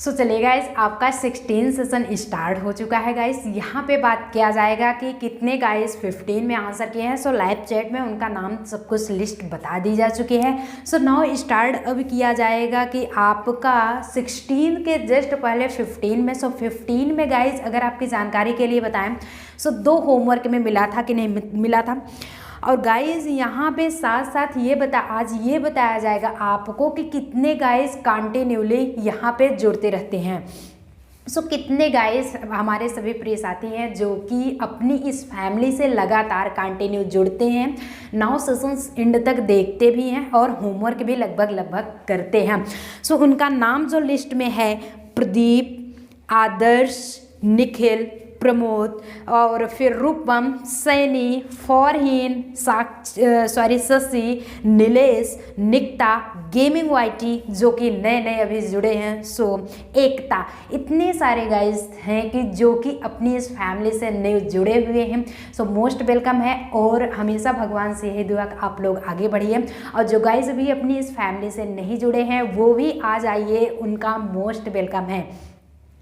चलिए गाइस, आपका 16 session start हो चुका है गाइस। यहाँ पे बात किया जाएगा कि कितने गाइस 15 में आंसर किए हैं। लाइव चैट में उनका नाम सब कुछ लिस्ट बता दी जा चुकी है। नाउ स्टार्ट अब किया जाएगा कि आपका 16 के जस्ट पहले 15 में 15 में गाइस अगर आपकी जानकारी के लिए बताएं 2 होमवर्क में मिला था कि नहीं मिला था। और गाइस यहाँ पे साथ साथ आज ये बताया जाएगा आपको कि कितने गाइस कंटिन्यूली यहाँ पे जुड़ते रहते हैं। कितने गाइस हमारे सभी प्रिय साथी हैं जो कि अपनी इस फैमिली से लगातार कंटिन्यू जुड़ते हैं, 9 सेशंस एंड तक देखते भी हैं और होमवर्क भी लगभग करते हैं। उनका नाम जो लिस्ट में है प्रदीप, आदर्श, निखिल, प्रमोद और फिर रूपम, सैनी, फॉरहीन, शशि, नीलेश, निकिता, गेमिंग वाईटी जो कि नए अभी जुड़े हैं, एकता, इतने सारे गाइस हैं कि जो कि अपनी इस फैमिली से नए जुड़े हुए हैं। मोस्ट वेलकम है और हमेशा भगवान से यही दुआ आप लोग आगे बढ़िए। और जो गाइस भी अपनी इस फैमिली से नहीं जुड़े हैं वो भी आ जाइए, उनका मोस्ट वेलकम है।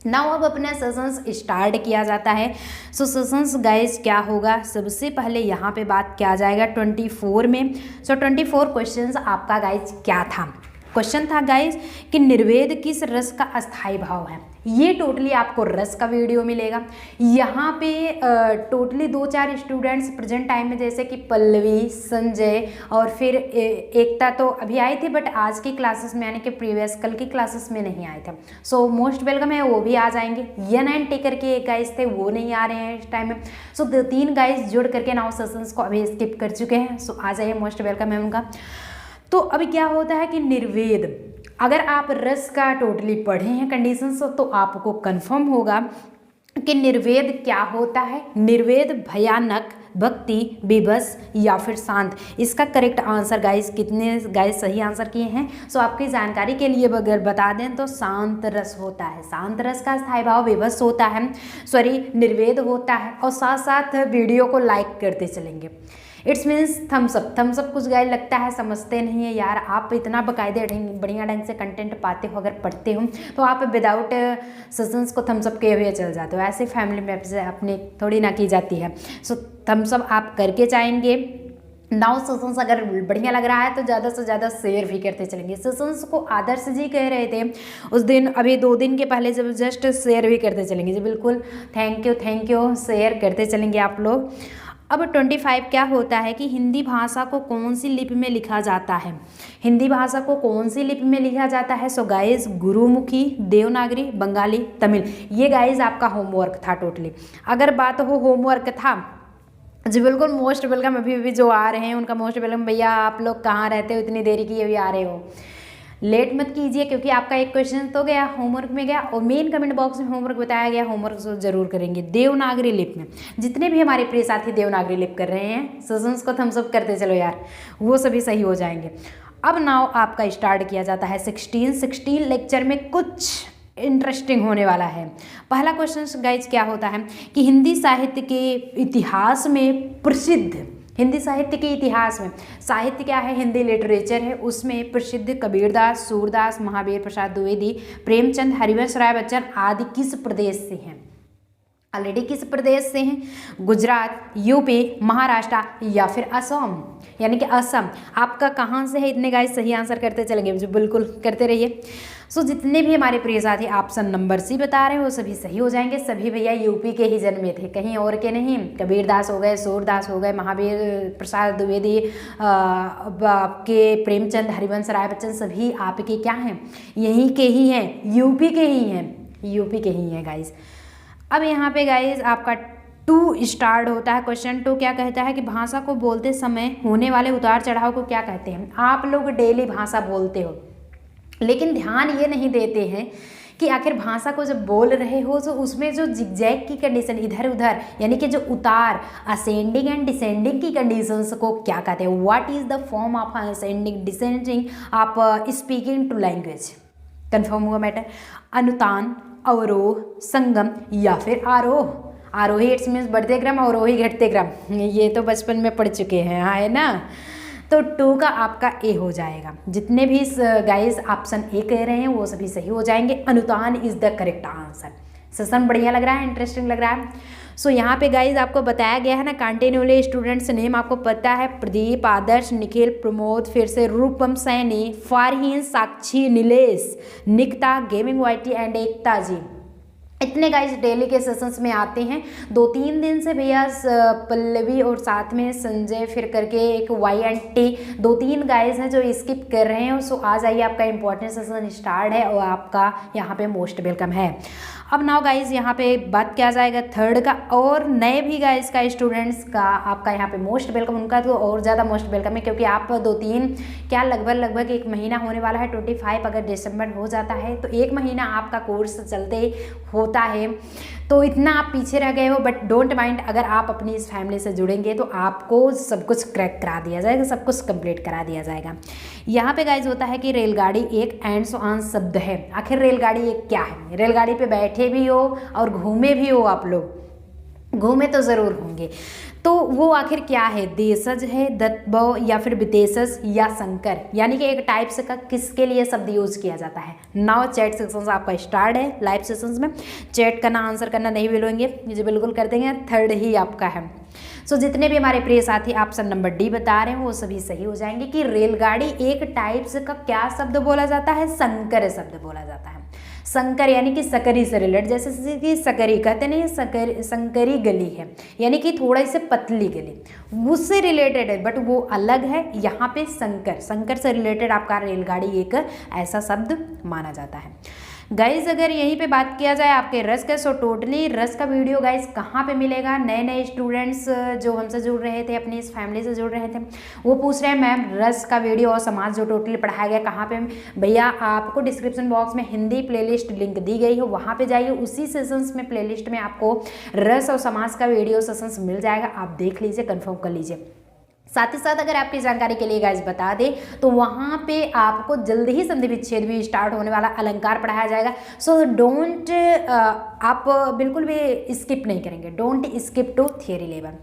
नाउ अब अपना सेशंस स्टार्ट किया जाता है। सेशंस गाइस क्या होगा, सबसे पहले यहाँ पे बात किया जाएगा 24 में। 24 क्वेश्चंस आपका गाइस क्या था। क्वेश्चन था गाइस कि निर्वेद किस रस का अस्थाई भाव है। ये टोटली आपको रस का वीडियो मिलेगा। यहाँ पे टोटली 2-4 स्टूडेंट्स प्रेजेंट टाइम में, जैसे कि पल्लवी, संजय और फिर एकता तो अभी आई थी बट आज की क्लासेस में यानी कि प्रीवियस कल की क्लासेस में नहीं आए थे। मोस्ट वेलकम है, वो भी आ जाएंगे। N9 टेकर के एक गाइस थे, वो नहीं आ रहे हैं इस टाइम में। 3 गाइस जुड़ करके 9 सेशंस को अभी स्किप कर चुके हैं। आ जाइए, मोस्ट वेलकम है उनका। तो अभी क्या होता है कि निर्वेद, अगर आप रस का टोटली पढ़े हैं कंडीशंस तो आपको कंफर्म होगा कि निर्वेद क्या होता है। निर्वेद भयानक, भक्ति, विवश या फिर शांत। इसका करेक्ट आंसर गाइस कितने गाइस सही आंसर किए हैं। आपकी जानकारी के लिए अगर बता दें तो शांत रस होता है। शांत रस का स्थायी भाव विवश होता है, निर्वेद होता है। और साथ साथ वीडियो को लाइक करते चलेंगे। इट्स मीन्स थम्सअप कुछ गाइस लगता है समझते नहीं है यार, आप इतना बाकायदे बढ़िया ढंग से कंटेंट पाते हो, अगर पढ़ते हो तो आप विदाउट सेशंस को थम्सअप किए हुए चल जाते हो। ऐसे फैमिली में से अपनी थोड़ी ना की जाती है। थम्सअप आप करके जाएंगे। 9 सेशंस अगर बढ़िया लग रहा है तो ज़्यादा से ज़्यादा शेयर भी करते चलेंगे। सेशंस को आदर्श जी कह रहे थे उस दिन, अभी 2 दिन के पहले जब जस्ट शेयर भी करते चलेंगे जी। बिल्कुल, थैंक यू, शेयर करते चलेंगे आप लोग। अब 25 क्या होता है कि हिंदी भाषा को कौन सी लिपि में लिखा जाता है। हिंदी भाषा को कौन सी लिपि में लिखा जाता है। गाइस गुरुमुखी, देवनागरी, बंगाली, तमिल। ये गाइस आपका होमवर्क था टोटली। अगर बात हो होमवर्क था जी, बिल्कुल मोस्ट वेलकम। अभी जो आ रहे हैं उनका मोस्ट वेलकम। भैया आप लोग कहाँ रहते हो, इतनी देरी की अभी आ रहे हो, लेट मत कीजिए क्योंकि आपका एक क्वेश्चन तो गया होमवर्क में गया और मेन कमेंट बॉक्स में होमवर्क बताया गया, होमवर्क जरूर करेंगे। देवनागरी लिपि में जितने भी हमारे प्रिय साथी देवनागरी लिपि कर रहे हैं, सेशंस को थम्सअप करते चलो यार, वो सभी सही हो जाएंगे। अब नाउ आपका स्टार्ट किया जाता है 16 लेक्चर में कुछ इंटरेस्टिंग होने वाला है। पहला क्वेश्चन गाइज क्या होता है कि हिंदी साहित्य के इतिहास में प्रसिद्ध, हिंदी साहित्य के इतिहास में, साहित्य क्या है, हिंदी लिटरेचर है, उसमें प्रसिद्ध कबीरदास, सूरदास, महावीर प्रसाद द्विवेदी, प्रेमचंद, हरिवंश राय बच्चन आदि किस प्रदेश से हैं। ऑलरेडी किस प्रदेश से हैं, गुजरात, यूपी, महाराष्ट्र या फिर असम, यानी कि असम। आपका कहाँ से है, इतने गाइस सही आंसर करते चलेंगे मुझे, बिल्कुल करते रहिए। जितने भी हमारे प्रिय साथी ऑप्शन नंबर सी बता रहे हैं वो सभी सही हो जाएंगे। सभी भैया यूपी के ही जन्मे थे, कहीं और के नहीं। कबीरदास हो गए, सूरदास हो गए, महावीर प्रसाद द्विवेदी, आपके प्रेमचंद, हरिवंश राय बच्चन, सभी आपके क्या हैं, यहीं के ही हैं, यूपी के ही हैं, यूपी के ही हैं गाइस। अब यहाँ पे गाइस आपका 2 स्टार्ट होता है। क्वेश्चन 2 क्या कहता है कि भाषा को बोलते समय होने वाले उतार चढ़ाव को क्या कहते हैं। आप लोग डेली भाषा बोलते हो लेकिन ध्यान ये नहीं देते हैं कि आखिर भाषा को जब बोल रहे हो तो उसमें जो जिगजैग की कंडीशन, इधर उधर यानी कि जो उतार, असेंडिंग एंड डिसेंडिंग की कंडीशंस को क्या कहते हैं। What is the form of ascending descending आप स्पीकिंग टू लैंग्वेज। कंफर्म हुआ मैटर। अनुतान, अवरोह, संगम या फिर आरोह। आरोही इट्स मीन्स बढ़ते क्रम, अवरोही घटते क्रम। ये तो बचपन में पढ़ चुके हैं, हाँ है ना। तो 2 का आपका ए हो जाएगा। जितने भी गाइस ऑप्शन ए कह रहे हैं वो सभी सही हो जाएंगे। अनुतान is the correct answer. Session बढ़िया लग रहा है, इंटरेस्टिंग लग रहा है। सो यहाँ पे गाइज आपको बताया गया है ना, कंटिन्यूली स्टूडेंट्स नेम आपको पता है, प्रदीप, आदर्श, निखिल, प्रमोद, फिर से Rupam, Saini, Farheen, Sakshi, Nilesh, Nikita, gaming YT and Ekta ji. इतने गाइज डेली के सेशंस में आते हैं। 2-3 दिन से भैया पल्लवी और साथ में संजय फिर करके एक YNT 2-3 गाइज हैं जो स्किप कर रहे हैं। सो आज आइए आपका इंपॉर्टेंट सेशन स्टार्ट है और आपका यहाँ पे मोस्ट वेलकम है। अब नाउ गाइज यहाँ पे बात किया जाएगा थर्ड का, और नए भी गाइज का स्टूडेंट्स का आपका यहाँ पे मोस्ट वेलकम, उनका तो और ज़्यादा मोस्ट वेलकम है क्योंकि आप 2-3 क्या लगभग 1 महीना होने वाला है। 25 अगर दिसंबर हो जाता है तो 1 महीना आपका कोर्स चलते होता है, तो इतना आप पीछे रह गए हो। बट डोंट माइंड, अगर आप अपनी इस फैमिली से जुड़ेंगे तो आपको सब कुछ क्रैक करा दिया जाएगा, सब कुछ कंप्लीट करा दिया जाएगा। यहाँ पे गाइज होता है कि रेलगाड़ी एक एंड सो ऑन शब्द है। आखिर रेलगाड़ी एक क्या है? रेलगाड़ी पे बैठे भी हो और घूमे भी हो, आप लोग घूमे तो ज़रूर होंगे, तो वो आखिर क्या है? देशज है, दत्तव या फिर विदेशज या संकर, यानी कि एक टाइप्स का किसके लिए शब्द यूज किया जाता है। नाउ चैट सेक्शंस आपका स्टार्ट है लाइव सेशंस में। चैट करना, आंसर करना नहीं भूलेंगे, मुझे बिल्कुल कर देंगे। थर्ड ही आपका है। सो जितने भी हमारे प्रिय साथी ऑप्शन नंबर डी बता रहे हैं वो सभी सही हो जाएंगे कि रेलगाड़ी एक टाइप्स का क्या शब्द बोला जाता है? संकर शब्द बोला जाता है। संकर यानी कि सकरी से रिलेटेड, जैसे कि सकरी कहते नहीं, संकरी गली है यानी कि थोड़ा से पतली गली, उससे रिलेटेड है बट वो अलग है। यहाँ पे संकर से रिलेटेड आपका रेलगाड़ी एक ऐसा शब्द माना जाता है। गाइज अगर यहीं पे बात किया जाए आपके रस का, सो टोटली रस का वीडियो गाइज कहाँ पे मिलेगा? नए स्टूडेंट्स जो हमसे जुड़ रहे थे, अपनी इस फैमिली से जुड़ रहे थे, वो पूछ रहे हैं मैम रस का वीडियो और समाज जो टोटली पढ़ाया गया कहाँ पे? भैया आपको डिस्क्रिप्शन बॉक्स में हिंदी प्लेलिस्ट लिंक दी गई है, वहाँ पे जाइए। उसी सेशंस में प्लेलिस्ट में आपको रस और समाज का वीडियो सेशंस मिल जाएगा, आप देख लीजिए, कन्फर्म कर लीजिए। साथ ही साथ अगर आपकी जानकारी के लिए गाइज बता दें तो वहाँ पे आपको जल्द ही संधि विच्छेद भी स्टार्ट होने वाला, अलंकार पढ़ाया जाएगा। सो डोंट आप बिल्कुल भी स्किप नहीं करेंगे, don't skip to theory level.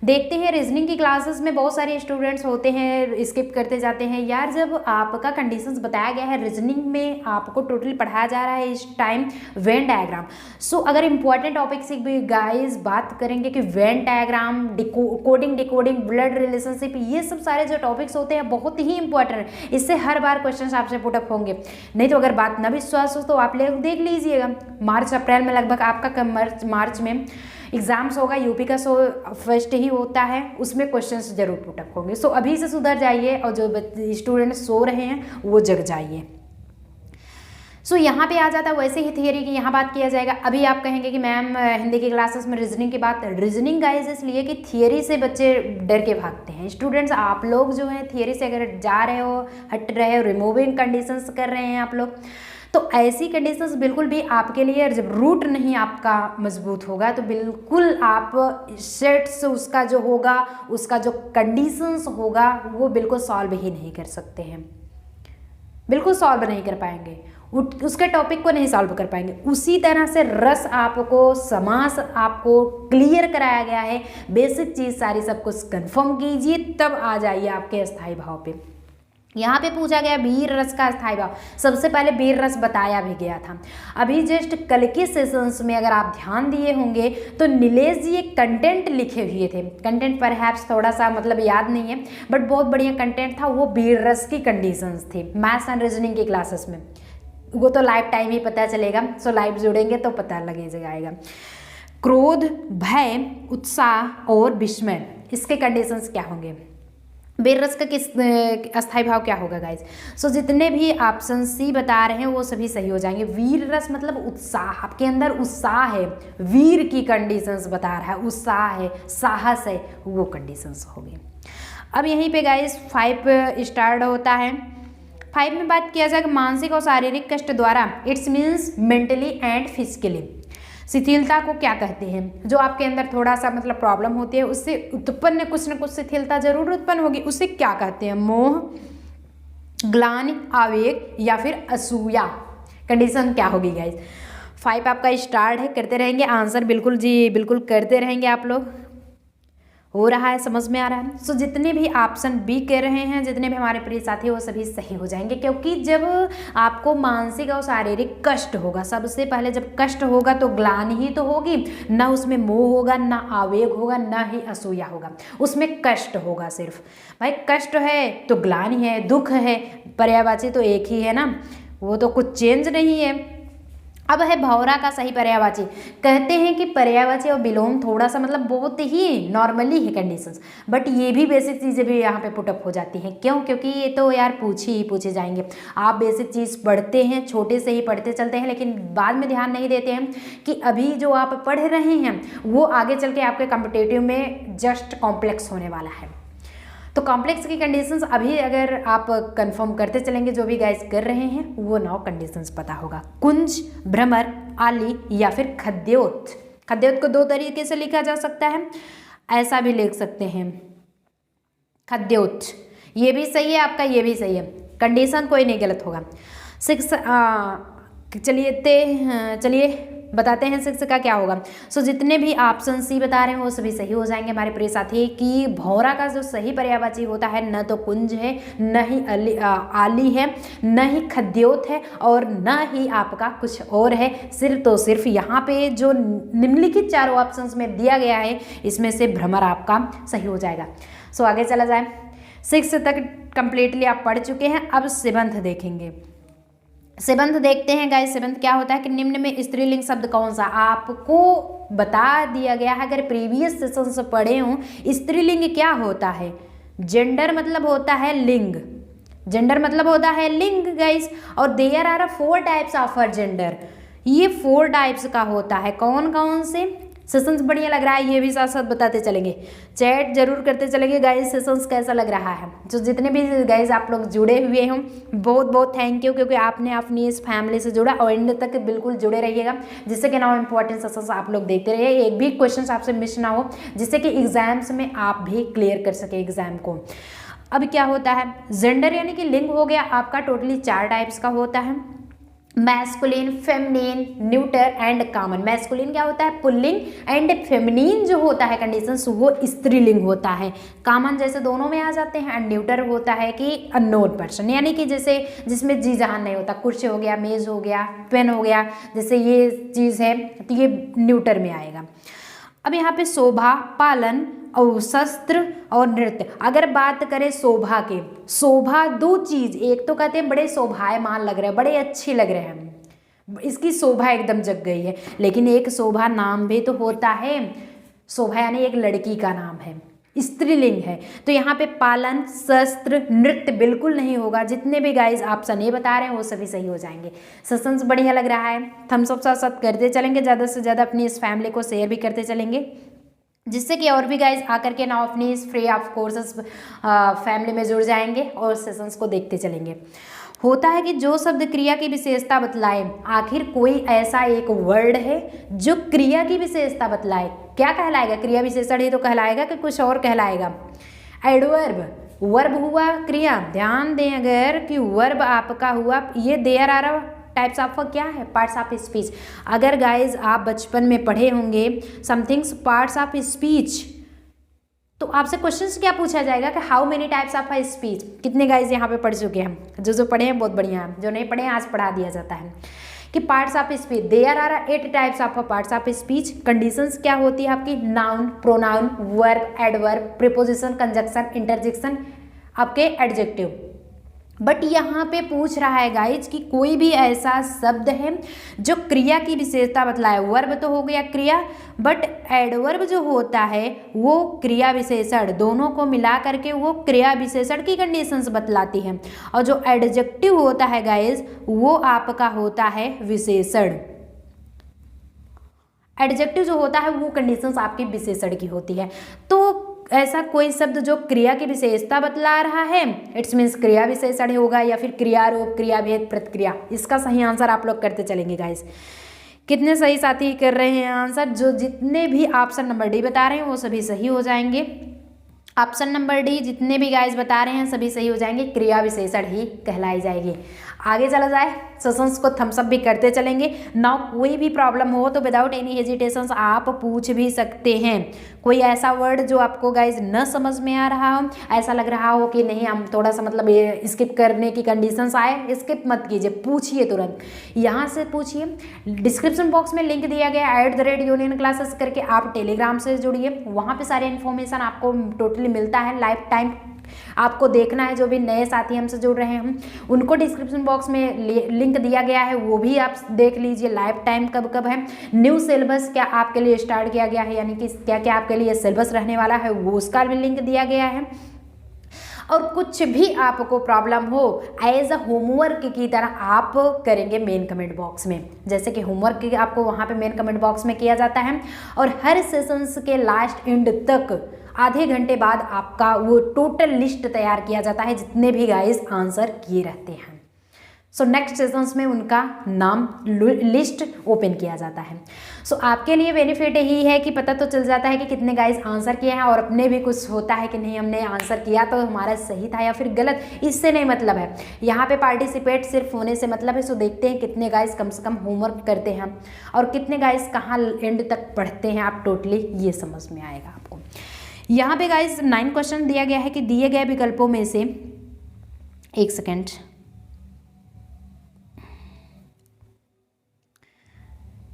देखते हैं रीजनिंग की क्लासेस में बहुत सारे स्टूडेंट्स होते हैं स्किप करते जाते हैं। यार जब आपका कंडीशंस बताया गया है, रीजनिंग में आपको टोटली पढ़ाया जा रहा है इस टाइम वेन डायग्राम। सो अगर इंपॉर्टेंट टॉपिक से भी गाइस बात करेंगे कि Venn diagram, coding, decoding, blood relationship, ये सब सारे जो टॉपिक्स होते हैं बहुत ही इंपॉर्टेंट है। इससे हर बार क्वेश्चन आपसे पुटअप होंगे। नहीं तो अगर बात न विश्वास हो तो आप लोग देख लीजिएगा, मार्च अप्रैल में लगभग आपका मार्च में एग्जाम्स होगा, यूपी का फर्स्ट ही होता है, उसमें क्वेश्चंस जरूर पुटअप होंगे। सो अभी से सुधर जाइए और जो स्टूडेंट सो रहे हैं वो जग जाइए। सो यहाँ पे आ जाता है वैसे ही थियरी की यहाँ बात किया जाएगा। अभी आप कहेंगे कि मैम हिंदी की क्लासेस में रीजनिंग की बात, रीजनिंग गाइज इसलिए कि थियरी से बच्चे डर के भागते हैं। स्टूडेंट्स आप लोग जो है थियरी से अगर जा रहे हो, हट रहे हो, रिमूविंग कंडीशंस कर रहे हैं आप लोग, तो ऐसी कंडीशंस बिल्कुल भी आपके लिए, जब रूट नहीं आपका मजबूत होगा तो बिल्कुल आप सेट्स उसका जो होगा, उसका जो कंडीशंस होगा वो बिल्कुल सॉल्व ही नहीं कर सकते हैं, बिल्कुल सॉल्व नहीं कर पाएंगे, उसके टॉपिक को नहीं सॉल्व कर पाएंगे। उसी तरह से रस आपको, समास आपको क्लियर कराया गया है, बेसिक चीज़ सारी सब कुछ कंफर्म कीजिए, तब आ जाइए आपके स्थायी भाव पे। यहाँ पे पूछा गया वीर रस का स्थायी भाव, सबसे पहले वीर रस बताया भी गया था। अभी जस्ट कल के सेशंस में अगर आप ध्यान दिए होंगे तो नीलेश जी एक कंटेंट लिखे हुए थे, कंटेंट परहैप्स थोड़ा सा मतलब याद नहीं है बट बहुत बढ़िया कंटेंट था, वो वीर रस की कंडीशंस थी मैथ्स एंड रीजनिंग की क्लासेस में। वो तो लाइफ टाइम ही पता चलेगा, सो लाइव जुड़ेंगे तो पता लगे जाएगा। क्रोध, भय, उत्साह और विस्मय, इसके कंडीशंस क्या होंगे? वीर रस का किस अस्थायी भाव क्या होगा गाइज? सो जितने भी ऑप्शन सी बता रहे हैं वो सभी सही हो जाएंगे। वीर रस मतलब उत्साह, आपके अंदर उत्साह है, वीर की कंडीशंस बता रहा है, उत्साह है, साहस है, वो कंडीशंस होगी। अब यहीं पे गाइज 5 स्टार्ट होता है। 5 में बात किया जाएगा मानसिक और शारीरिक कष्ट द्वारा, it's means mentally and physically. शिथिलता को क्या कहते हैं? जो आपके अंदर थोड़ा सा मतलब प्रॉब्लम होती है, उससे उत्पन्न कुछ न कुछ शिथिलता जरूर उत्पन्न होगी, उसे क्या कहते हैं? मोह, ग्लानि, आवेग या फिर असूया। कंडीशन क्या होगी गाइज? 5 आपका स्टार्ट है, करते रहेंगे आंसर, बिल्कुल जी बिल्कुल करते रहेंगे आप लोग। हो रहा है, समझ में आ रहा है। सो जितने भी ऑप्शन बी कह रहे हैं, जितने भी हमारे प्रिय साथी वो सभी सही हो जाएंगे, क्योंकि जब आपको मानसिक और शारीरिक कष्ट होगा, सबसे पहले जब कष्ट होगा तो ग्लानि ही तो होगी, ना उसमें मोह होगा, ना आवेग होगा, ना ही असूया होगा, उसमें कष्ट होगा सिर्फ। भाई कष्ट है तो ग्लानि है, दुख है, पर्यायवाची तो एक ही है ना, वो तो कुछ चेंज नहीं है। अब है भौरा का सही पर्यायवाची। कहते हैं कि पर्यायवाची और विलोम थोड़ा सा मतलब बहुत ही नॉर्मली है कंडीशंस, बट ये भी बेसिक चीज़ें भी यहाँ पे पुटअप हो जाती हैं। क्यों? क्योंकि ये तो यार पूछे जाएंगे। आप बेसिक चीज़ पढ़ते हैं, छोटे से ही पढ़ते चलते हैं, लेकिन बाद में ध्यान नहीं देते हैं कि अभी जो आप पढ़ रहे हैं वो आगे चल के आपके कॉम्पिटिटिव में जस्ट कॉम्प्लेक्स होने वाला है। तो कॉम्प्लेक्स की कंडीशंस अभी अगर आप कंफर्म करते चलेंगे, जो भी गाइस कर रहे हैं वो 9 कंडीशंस पता होगा। कुंज, भ्रमर, आली या फिर खद्योत। खद्योत को 2 तरीके से लिखा जा सकता है, ऐसा भी लिख सकते हैं खद्योत। ये भी सही है आपका, ये भी सही है, कंडीशन कोई नहीं गलत होगा। 6 चलिए बताते हैं 6 का क्या होगा। सो जितने भी ऑप्शन सी बता रहे हैं वो सभी सही हो जाएंगे हमारे प्रिय साथी। कि भौरा का जो सही पर्यायवाची होता है न तो कुंज है, न ही आली है, न ही खद्योत है, और न ही आपका कुछ और है। सिर्फ तो सिर्फ यहाँ पे जो निम्नलिखित चारों ऑप्शंस में दिया गया है इसमें से भ्रमर आपका सही हो जाएगा। सो आगे चला जाए। 6 तक कंप्लीटली आप पढ़ चुके हैं। अब सेवंथ देखेंगे। सेवंथ देखते हैं गाइस। सेवंथ क्या होता है कि निम्न में स्त्रीलिंग शब्द कौन सा, आपको बता दिया गया है। अगर प्रीवियस सेशन से पढ़े हों, स्त्रीलिंग क्या होता है, जेंडर मतलब होता है लिंग, जेंडर मतलब होता है लिंग गाइस। और there are 4 types of gender, ये 4 टाइप्स का होता है। कौन कौन से? सेशंस बढ़िया लग रहा है, ये भी साथ साथ बताते चलेंगे, चैट जरूर करते चलेंगे गाइस। सेशंस कैसा लग रहा है, जो जितने भी गाइस आप लोग जुड़े हुए हों बहुत बहुत थैंक यू, क्योंकि आपने अपनी इस फैमिली से जुड़ा और एंड तक बिल्कुल जुड़े रहिएगा, जिससे कि नाउ इंपॉर्टेंट सेशंस आप लोग देखते रहिए, एक भी क्वेश्चन आपसे मिस ना हो, जिससे कि एग्जाम्स में आप भी क्लियर कर सके एग्जाम को। अब क्या होता है, जेंडर यानी कि लिंग हो गया आपका, टोटली 4 टाइप्स का होता है, masculine, feminine, neuter and common. Masculine क्या होता है, पुल्लिंग, एंड फेमिनिन जो होता है कंडीशंस वो स्त्रीलिंग होता है। कॉमन जैसे दोनों में आ जाते हैं, एंड न्यूटर होता है कि अननोन पर्सन, यानी कि जैसे जिसमें जी जहान नहीं होता, कुर्सी हो गया, मेज हो गया, पेन हो गया, जैसे ये चीज़ है तो ये न्यूटर में आएगा। अब यहाँ पे शोभा, पालन और शस्त्र और नृत्य। अगर बात करें शोभा के, शोभा 2 चीज, एक तो कहते हैं बड़े शोभायमान लग रहे हैं, बड़े अच्छे लग रहे हैं, इसकी शोभा एकदम जग गई है, लेकिन एक शोभा नाम भी तो होता है। शोभा यानी एक लड़की का नाम है, स्त्रीलिंग है। तो यहाँ पे पालन, शस्त्र, नृत्य बिल्कुल नहीं होगा। जितने भी गाइज ऑप्शन ये बता रहे हैं वो सभी सही हो जाएंगे। सेशंस बढ़िया लग रहा है, थम्स अप साथ साथ करते चलेंगे, ज़्यादा से ज़्यादा अपनी इस फैमिली को शेयर भी करते चलेंगे, जिससे कि और भी गाइज आकर के ना अपनी इस फ्री ऑफ कोर्सेस फैमिली में जुड़ जाएंगे और सेशंस को देखते चलेंगे। होता है कि जो शब्द क्रिया की विशेषता बतलाए, आखिर कोई ऐसा एक वर्ड है जो क्रिया की विशेषता बतलाए, क्या कहलाएगा? क्रिया विशेषण ही तो कहलाएगा कि कुछ और कहलाएगा? एडवर्ब, वर्ब हुआ क्रिया, ध्यान दें अगर कि वर्ब आपका हुआ, ये देयर आर टाइप्स ऑफ क्या है, पार्ट्स ऑफ स्पीच। अगर गाइज आप बचपन में पढ़े होंगे समथिंग्स पार्ट्स ऑफ स्पीच, तो आपसे क्वेश्चंस क्या पूछा जाएगा कि how many types of speech. कितने गाइज यहाँ पे पढ़ चुके हैं? जो पढ़े हैं बहुत बढ़िया है, जो नहीं पढ़े हैं आज पढ़ा दिया जाता है कि parts of speech, there are 8 types of parts of speech. Conditions क्या होती है आपकी? Noun, pronoun, verb, adverb, preposition, conjunction, interjection, आपके एडजेक्टिव। बट यहाँ पे पूछ रहा है गाइज कि कोई भी ऐसा शब्द है जो क्रिया की विशेषता बतलाए। वर्ब तो हो गया क्रिया, बट एडवर्ब जो होता है वो क्रिया विशेषण, दोनों को मिला करके वो क्रिया विशेषण की कंडीशंस बतलाती है। और जो एडजेक्टिव होता है गाइज वो आपका होता है विशेषण। एडजेक्टिव जो होता है वो कंडीशंस आपकी विशेषण की होती है। तो ऐसा कोई शब्द जो क्रिया की विशेषता बतला रहा है, इट्स मीन्स क्रिया विशेषण होगा, या फिर क्रियारूप, क्रियाभेद, प्रतिक्रिया। इसका सही आंसर आप लोग करते चलेंगे गाइस। कितने सही साथी कर रहे हैं आंसर? जो जितने भी ऑप्शन नंबर डी बता रहे हैं वो सभी सही हो जाएंगे। ऑप्शन नंबर डी जितने भी गाइस बता रहे हैं सभी सही हो जाएंगे, क्रिया विशेषण ही कहलाई जाएगी। आगे चला जाए, सेशंस को थम्स अप भी करते चलेंगे। नाउ कोई भी प्रॉब्लम हो तो विदाउट एनी हेजिटेशंस आप पूछ भी सकते हैं। कोई ऐसा वर्ड जो आपको गाइज न समझ में आ रहा हो, ऐसा लग रहा हो कि नहीं हम थोड़ा सा मतलब ये स्किप करने की कंडीशंस आए, स्किप मत कीजिए, पूछिए तुरंत, यहाँ से पूछिए। डिस्क्रिप्शन बॉक्स में लिंक दिया गया @union classes करके, आप टेलीग्राम से जुड़िए, वहाँ पे सारे इन्फॉर्मेशन आपको टोटली मिलता है लाइफ टाइम। आपको देखना है जो भी नए साथी हमसे जुड़ रहे हैं उनको डिस्क्रिप्शन बॉक्स में लिंक दिया गया है, वो भी आप देख लीजिए। लाइफ टाइम कब कब है, न्यू सिलेबस क्या आपके लिए स्टार्ट किया गया है, यानी कि क्या क्या आपके लिए सिलेबस रहने वाला है, वो उसका भी लिंक दिया गया है। और कुछ भी आपको प्रॉब्लम हो एज अ होमवर्क की तरह आप करेंगे मेन कमेंट बॉक्स में, जैसे कि होमवर्क आपको वहाँ पे मेन कमेंट बॉक्स में किया जाता है। और हर सेशंस के लास्ट एंड तक आधे घंटे बाद आपका वो टोटल लिस्ट तैयार किया जाता है जितने भी गाइस आंसर किए रहते हैं। सो नेक्स्ट सेशंस में उनका नाम लिस्ट ओपन किया जाता है। सो आपके लिए बेनिफिट यही है कि पता तो चल जाता है कि कितने गाइस आंसर किए हैं, और अपने भी कुछ होता है कि नहीं हमने आंसर किया तो हमारा सही था या फिर गलत, इससे नहीं मतलब है। यहाँ पे पार्टिसिपेट सिर्फ होने से मतलब है। सो देखते हैं कितने गाइस कम से कम होमवर्क करते हैं और कितने गाइस कहाँ एंड तक पढ़ते हैं, आप टोटली ये समझ में आएगा आपको। यहाँ पे गाइस 9 क्वेश्चन दिया गया है कि दिए गए विकल्पों में से, एक सेकेंड,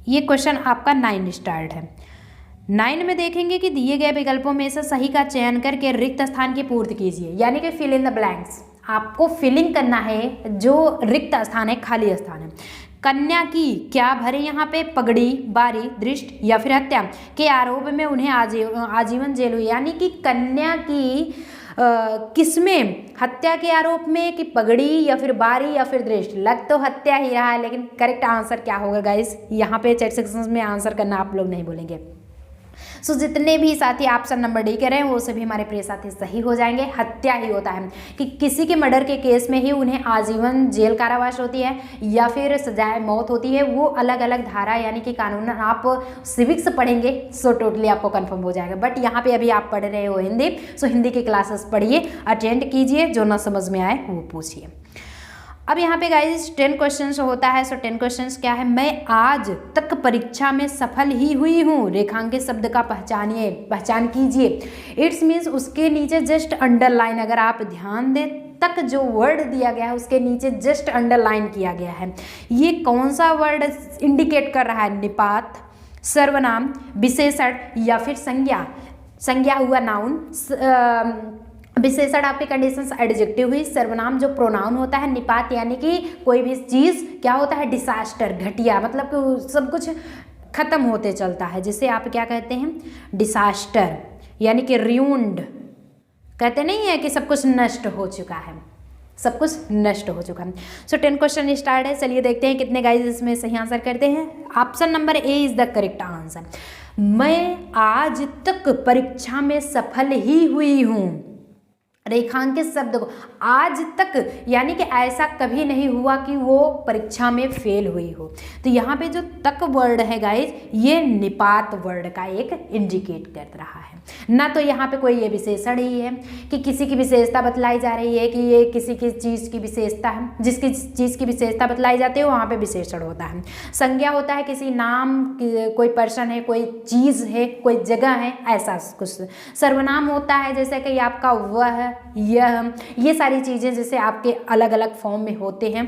ये क्वेश्चन आपका 9 स्टार्ट है। 9 में देखेंगे कि दिए गए विकल्पों में से सही का चयन करके रिक्त स्थान की पूर्ति कीजिए, यानी कि फिल इन द ब्लैंक्स। आपको फिलिंग करना है जो रिक्त स्थान है, खाली स्थान है। कन्या की क्या भरे यहाँ पे, पगड़ी, बारी, दृष्ट या फिर हत्या के आरोप में उन्हें आजीवन जेल हुई, यानी कि कन्या की किसमें, हत्या के आरोप में, कि पगड़ी या फिर बारी या फिर दृष्ट। लग तो हत्या ही रहा है, लेकिन करेक्ट आंसर क्या होगा गाइस, यहाँ पे चैट सेक्शन में आंसर करना आप लोग नहीं बोलेंगे। सो जितने भी साथी ऑप्शन नंबर डी कह रहे हैं वो सभी हमारे प्रिय साथी सही हो जाएंगे। हत्या ही होता है कि किसी के मर्डर के केस में ही उन्हें आजीवन जेल कारावास होती है या फिर सजाए मौत होती है। वो अलग अलग धारा यानी कि कानून आप सिविक्स पढ़ेंगे सो टोटली आपको कंफर्म हो जाएगा। बट यहाँ पे अभी आप पढ़ रहे हो हिंदी, सो हिंदी की क्लासेस पढ़िए, अटेंड कीजिए, जो ना समझ में आए वो पूछिए। अब यहाँ पे गाइस 10 क्वेश्चन होता है। सो 10 क्वेश्चन क्या है, मैं आज तक परीक्षा में सफल ही हुई हूँ, रेखांकित शब्द का पहचान कीजिए। इट्स मीन्स उसके नीचे जस्ट अंडरलाइन, अगर आप ध्यान दें तक जो वर्ड दिया गया है उसके नीचे जस्ट अंडरलाइन किया गया है। ये कौन सा वर्ड इंडिकेट कर रहा है, निपात, सर्वनाम, विशेषण या फिर संज्ञा। संज्ञा हुआ नाउन, विशेषण आपके कंडीशंस एडजेक्टिव हुई, सर्वनाम जो प्रोनाउन होता है, निपात यानी कि कोई भी चीज़ क्या होता है, डिसास्टर, घटिया, मतलब कि सब कुछ खत्म होते चलता है, जिसे आप क्या कहते हैं, डिसास्टर, यानी कि र्यून्ड कहते नहीं है कि सब कुछ नष्ट हो चुका है, सब कुछ नष्ट हो चुका है। सो 10 क्वेश्चन स्टार्ट है। चलिए देखते हैं कितने गाइस इसमें सही आंसर करते हैं। Option number A is the correct answer. मैं आज तक परीक्षा में सफल ही हुई हूँ, रेखांकित शब्द को आज तक, यानी कि ऐसा कभी नहीं हुआ कि वो परीक्षा में फेल हुई हो। तो यहाँ पे जो तक वर्ड है गाइज, ये निपात वर्ड का एक इंडिकेट कर रहा है, ना तो यहाँ पे कोई ये विशेषण ही है कि किसी की विशेषता बतलाई जा रही है कि ये किसी की चीज़ की विशेषता है, जिसकी चीज़ की विशेषता बतलाई जाती है वहाँ पे विशेषण होता है। संज्ञा होता है किसी नाम, कोई पर्सन है, कोई चीज़ है, कोई जगह है, ऐसा कुछ। सर्वनाम होता है जैसे कि आपका वह, यह, ये सारी चीज़ें जैसे आपके अलग अलग फॉर्म में होते हैं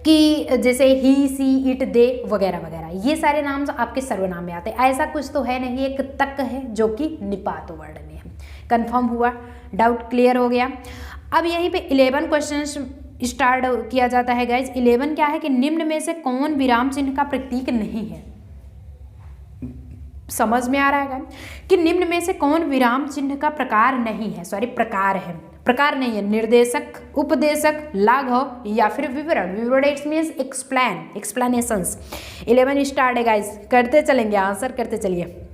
कि जैसे ही, सी, इट, दे वगैरह वगैरह, ये सारे नाम आपके सर्वनाम में आते हैं। ऐसा कुछ तो है नहीं, एक तक है जो कि निपात वर्ड में है। कंफर्म हुआ, डाउट क्लियर हो गया। अब यहीं पे 11 क्वेश्चन स्टार्ट किया जाता है गाइज। 11 क्या है कि निम्न में से कौन विराम चिन्ह का प्रतीक नहीं है। समझ में आ रहा है कि निम्न में से कौन विराम चिन्ह का प्रकार नहीं है, सॉरी प्रकार है, प्रकार नहीं है। निर्देशक, उपदेशक, लाघव या फिर विवरण। विवरण it's means explain, explanations. 11 start है गाइस, करते चलेंगे, आंसर करते चलिए।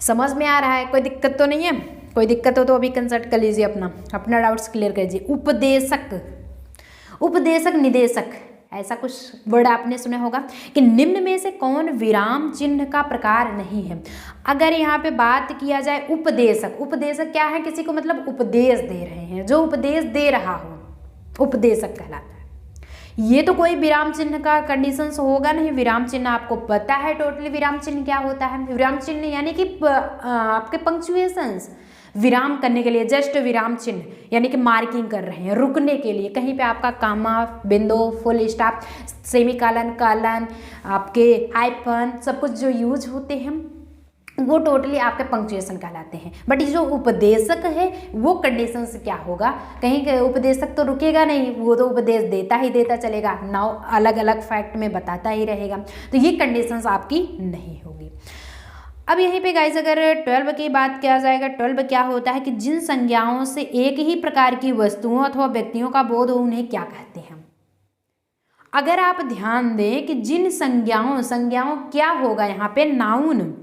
समझ में आ रहा है, कोई दिक्कत तो नहीं है? कोई दिक्कत हो तो अभी कंसल्ट कर लीजिए, अपना डाउट्स क्लियर कीजिए। उपदेशक, उपदेशक, निदेशक, ऐसा कुछ वर्ड आपने सुना होगा कि निम्न में से कौन विराम चिन्ह का प्रकार नहीं है। अगर यहाँ पे बात किया जाए उपदेशक, उपदेशक क्या है, किसी को मतलब उपदेश दे रहे हैं, जो उपदेश दे रहा हो, उपदेशक कहलाता है। ये तो कोई विराम चिन्ह का कंडीशंस होगा नहीं, विराम चिन्ह आपको पता है टोटली विराम चिन्ह क्या होता है। विराम चिन्ह यानी कि आपके पंक्चुएशंस, विराम करने के लिए, जस्ट विराम चिन्ह यानी कि मार्किंग कर रहे हैं, रुकने के लिए, कहीं पे आपका कामा, बिंदु, फुल स्टॉप, सेमीकॉलन, कॉलन, आपके हाइफन, सब कुछ जो यूज होते हैं वो टोटली आपके पंक्चुएशन कहलाते हैं। बट ये जो उपदेशक है वो कंडीशन से क्या होगा, कहीं उपदेशक तो रुकेगा नहीं, वो तो उपदेश देता ही देता चलेगा, नाउ अलग अलग फैक्ट में बताता ही रहेगा, तो ये कंडीशंस आपकी नहीं होगी। अब यहीं पे गाइस अगर 12 की बात किया जाएगा, 12 क्या होता है कि जिन संज्ञाओं से एक ही प्रकार की वस्तुओं अथवा व्यक्तियों का बोध हो उन्हें क्या कहते हैं। अगर आप ध्यान दें कि जिन संज्ञाओं क्या होगा यहाँ पे, नाउन,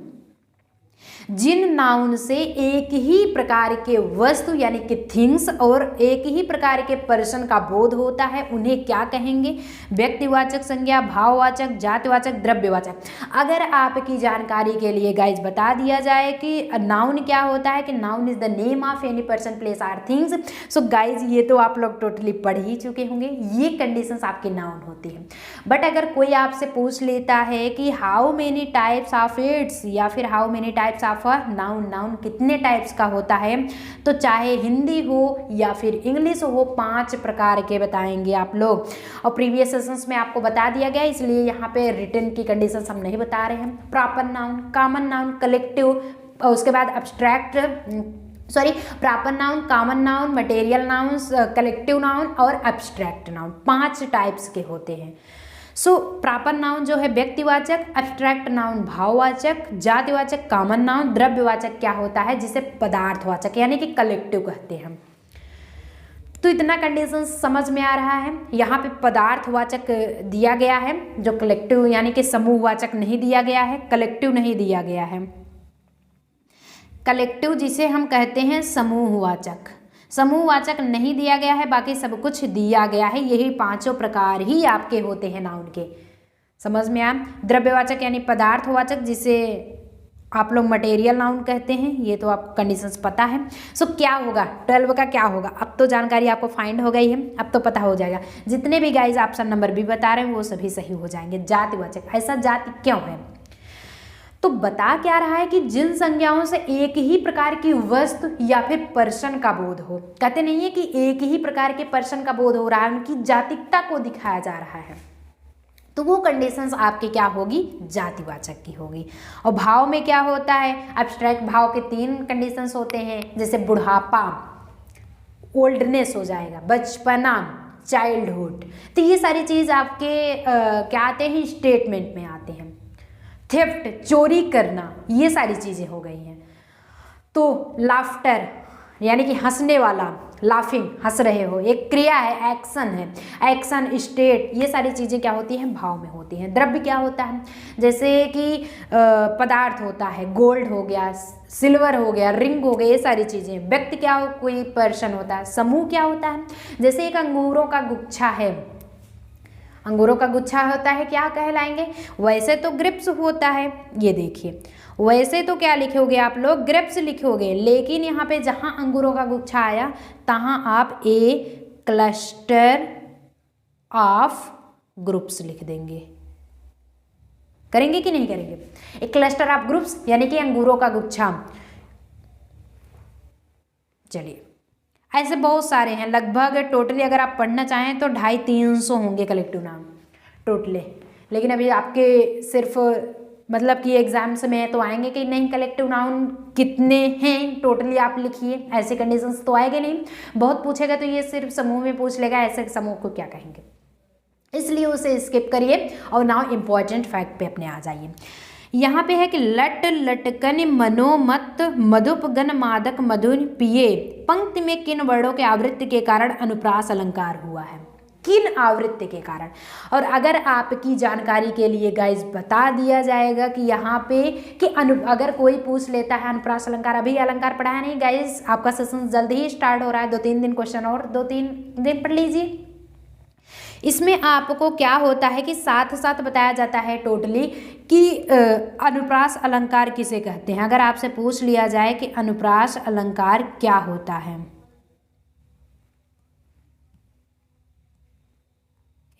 जिन नाउन से एक ही प्रकार के वस्तु यानी कि थिंग्स और एक ही प्रकार के पर्सन का बोध होता है उन्हें क्या कहेंगे, व्यक्तिवाचक संज्ञा, भाववाचक, जातिवाचक, द्रव्यवाचक। अगर आपकी जानकारी के लिए गाइज बता दिया जाए कि नाउन क्या होता है, कि noun is the name of any person, place or things. So guys ये तो आप लोग टोटली पढ़ ही चुके होंगे, ये कंडीशंस आपकी नाउन होती है। बट अगर कोई आपसे पूछ लेता है कि how many types of its या फिर how many types of noun, noun कितने टाइप्स का होता है, तो चाहे हिंदी हो या फिर इंग्लिश हो 5 प्रकार के बताएंगे आप लोग। और प्रीवियस सेशंस में आपको बता दिया गया, इसलिए यहाँ पे रिटन की कंडीशंस हम नहीं बता रहे हैं। Proper noun, common noun, collective, उसके बाद abstract, proper noun, common noun, material noun, collective noun और अब्स्ट्रैक्ट नाउन, 5 टाइप्स के होते हैं। सो प्रॉपर नाउन जो है व्यक्तिवाचक, अब्स्ट्रैक्ट नाउन भाववाचक, जातिवाचक कॉमन नाउन, द्रव्यवाचक क्या होता है जिसे पदार्थवाचक यानी कि कलेक्टिव कहते हैं। तो इतना कंडीशन समझ में आ रहा है। यहाँ पे पदार्थवाचक दिया गया है, जो कलेक्टिव यानी कि समूहवाचक नहीं दिया गया है, कलेक्टिव नहीं दिया गया है। कलेक्टिव जिसे हम कहते हैं समूहवाचक, समूहवाचक नहीं दिया गया है, बाकी सब कुछ दिया गया है। यही 5 प्रकार ही आपके होते हैं नाउन के, समझ में आया। द्रव्यवाचक यानी पदार्थवाचक जिसे आप लोग मटेरियल नाउन कहते हैं, ये तो आपको कंडीशंस पता है। सो क्या होगा 12 का, क्या होगा, अब तो जानकारी आपको फाइंड हो गई है, अब तो पता हो जाएगा। जितने भी गाइज ऑप्शन नंबर भी बता रहे हैं वो सभी सही हो जाएंगे। जातिवाचक, ऐसा जाति क्यों है, तो बता क्या रहा है कि जिन संज्ञाओं से एक ही प्रकार की वस्तु या फिर पर्सन का बोध हो, कहते नहीं है कि एक ही प्रकार के पर्सन का बोध हो रहा है, उनकी जातिकता को दिखाया जा रहा है, तो वो कंडीशंस आपकी क्या होगी, जातिवाचक की होगी। और भाव में क्या होता है, अब्स्ट्रैक्ट भाव के 3 कंडीशंस होते हैं, जैसे बुढ़ापा, ओल्डनेस हो जाएगा, बचपना, चाइल्डहुड। तो ये सारी चीज आपके क्या आते हैं, स्टेटमेंट में आते हैं। थेफ्ट, चोरी करना, ये सारी चीजें हो गई हैं। तो लाफ्टर यानी कि हंसने वाला, लाफिंग, हंस रहे हो, एक क्रिया है, एक्शन है, एक्शन, स्टेट, ये सारी चीज़ें क्या होती हैं, भाव में होती हैं। द्रव्य क्या होता है, जैसे कि पदार्थ होता है, गोल्ड हो गया, सिल्वर हो गया, रिंग हो गया, ये सारी चीज़ें। व्यक्ति क्या हो, कोई पर्सन होता है। समूह क्या होता है, जैसे एक अंगूरों का गुच्छा है, अंगूरों का गुच्छा होता है, क्या कहलाएंगे, वैसे तो ग्रेप्स होता है, ये देखिए, वैसे तो क्या लिखोगे आप लोग, ग्रेप्स लिखोगे, लेकिन यहाँ पे जहाँ अंगूरों का गुच्छा आया तहाँ आप ए क्लस्टर ऑफ ग्रुप्स लिख देंगे। करेंगे कि नहीं करेंगे, एक क्लस्टर ऑफ ग्रुप्स यानी कि अंगूरों का गुच्छा। चलिए, ऐसे बहुत सारे हैं, लगभग टोटली अगर आप पढ़ना चाहें तो 250-300 होंगे कलेक्टिव नाउन टोटली। लेकिन अभी आपके सिर्फ मतलब कि एग्जाम्स में तो आएंगे कि नहीं कलेक्टिव नाउन कितने हैं टोटली आप लिखिए, ऐसे कंडीशंस तो आएंगे नहीं। बहुत पूछेगा तो ये सिर्फ समूह में पूछ लेगा, ऐसे समूह को क्या कहेंगे, इसलिए उसे स्किप करिए और नाउ इम्पॉर्टेंट फैक्ट पे अपने आ जाइए। यहाँ पे है कि लट लटकन मनोमत मधुप गण मादक मधुन पिए, पंक्ति में किन वर्णों के आवृत्ति के कारण अनुप्रास अलंकार हुआ है, किन आवृत्ति के कारण। और अगर आपकी जानकारी के लिए गाइज बता दिया जाएगा कि यहाँ पे कि अगर कोई पूछ लेता है अनुप्रास अलंकार, अभी अलंकार पढ़ाया नहीं गाइज, आपका सेशन जल्दी ही स्टार्ट हो रहा है, 2-3 दिन क्वेश्चन और 2-3 दिन पढ़ लीजिए। इसमें आपको क्या होता है कि साथ साथ बताया जाता है टोटली कि अनुप्रास अलंकार किसे कहते हैं। अगर आपसे पूछ लिया जाए कि अनुप्रास अलंकार क्या होता है,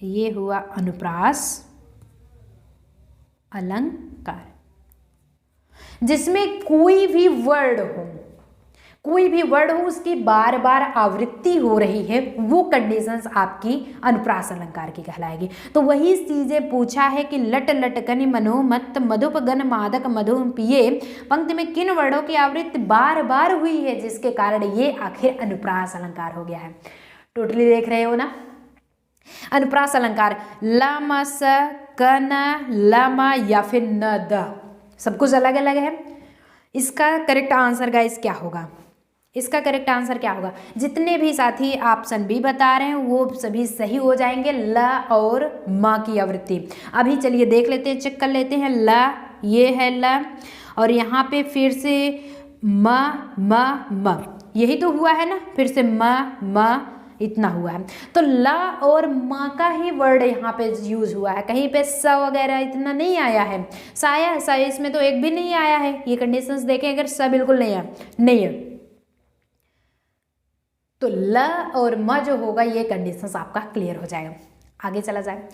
ये हुआ अनुप्रास अलंकार, जिसमें कोई भी वर्ड हो उसकी बार बार आवृत्ति हो रही है, वो कंडीशंस आपकी अनुप्रास अलंकार की कहलाएगी। तो वही चीजें पूछा है कि लट लटकन मनोमत मधुप गन मादक मधु पिए, पंक्ति में किन वर्डों की आवृत्ति बार बार हुई है, जिसके कारण ये आखिर अनुप्रास अलंकार हो गया है। टोटली देख रहे हो ना। अनुप्रास अलंकार लम स कन लम या फिर न द, सब कुछ अलग अलग है। इसका करेक्ट आंसर गाइस क्या होगा? इसका करेक्ट आंसर क्या होगा? जितने भी साथी ऑप्शन बी बता रहे हैं वो सभी सही हो जाएंगे, ल और म की आवृत्ति। अभी चलिए देख लेते हैं, चेक कर लेते हैं। ल ये है ल, और यहाँ पे फिर से म यही तो हुआ है ना, फिर से म इतना हुआ है। तो ल और म का ही वर्ड यहाँ पे यूज हुआ है, कहीं पे स वगैरह इतना नहीं आया है। सा इसमें तो एक भी नहीं आया है। ये कंडीशंस देखें, अगर स बिल्कुल नहीं है तो ल और म जो होगा ये कंडीशंस आपका क्लियर हो जाएगा। आगे चला जाए।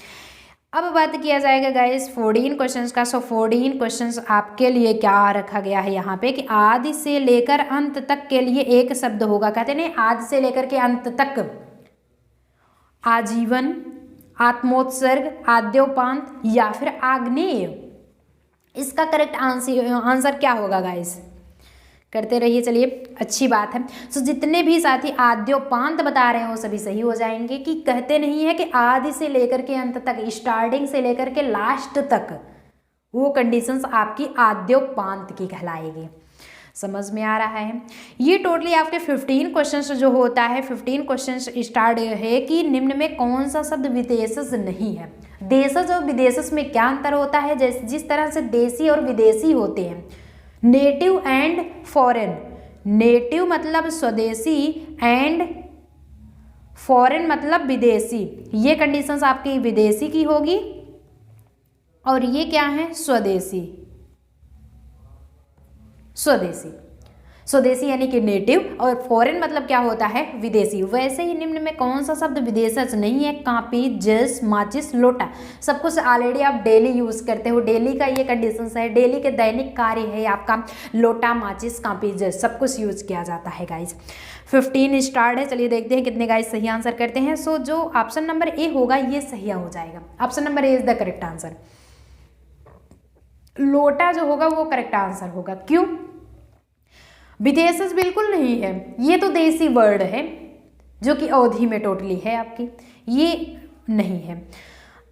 अब बात किया जाएगा गाइस 14 क्वेश्चंस का। 14 क्वेश्चंस आपके लिए क्या रखा गया है यहाँ पे कि आदि से लेकर अंत तक के लिए एक शब्द होगा। कहते नहीं, आदि से लेकर के अंत तक, आजीवन, आत्मोत्सर्ग, आद्योपांत या फिर आग्नेय। इसका करेक्ट आंसर क्या होगा गाइस? करते रहिए, चलिए अच्छी बात है। सो जितने भी साथी आद्योपांत बता रहे हैं वो सभी सही हो जाएंगे। कि कहते नहीं है कि आदि से लेकर के अंत तक, स्टार्टिंग से लेकर के लास्ट तक, वो कंडीशंस आपकी आद्योपांत की कहलाएगी। समझ में आ रहा है? ये टोटली आपके 15 क्वेश्चंस जो होता है, 15 क्वेश्चंस स्टार्ट है कि निम्न में कौन सा शब्द विदेशज नहीं है। देशज और विदेशज में क्या अंतर होता है? जिस तरह से देसी और विदेशी होते हैं, नेटिव एंड फॉरेन। नेटिव मतलब स्वदेशी एंड फॉरेन मतलब विदेशी। ये कंडीशंस आपकी विदेशी की होगी और ये क्या है? स्वदेशी। स्वदेशी यानी कि नेटिव, और फॉरेन मतलब क्या होता है? विदेशी। वैसे ही निम्न में कौन सा शब्द विदेशज नहीं है? कापी, जस, माचिस, लोटा। सब कुछ ऑलरेडी आप डेली यूज करते हो, डेली का ये कंडीशंस है, डेली के दैनिक कार्य है आपका। लोटा, माचिस, कापी, जस सब कुछ यूज किया जाता है गाइज। 15 स्टार्ट है। चलिए देखते हैं कितने गाइज सही आंसर करते हैं। सो जो ऑप्शन नंबर ए होगा ये सही हो जाएगा। Option number A is the correct answer. लोटा जो होगा वो करेक्ट आंसर होगा। क्यों? विदेशज बिल्कुल नहीं है, ये तो देसी वर्ड है जो कि अवधि में टोटली है आपकी, ये नहीं है।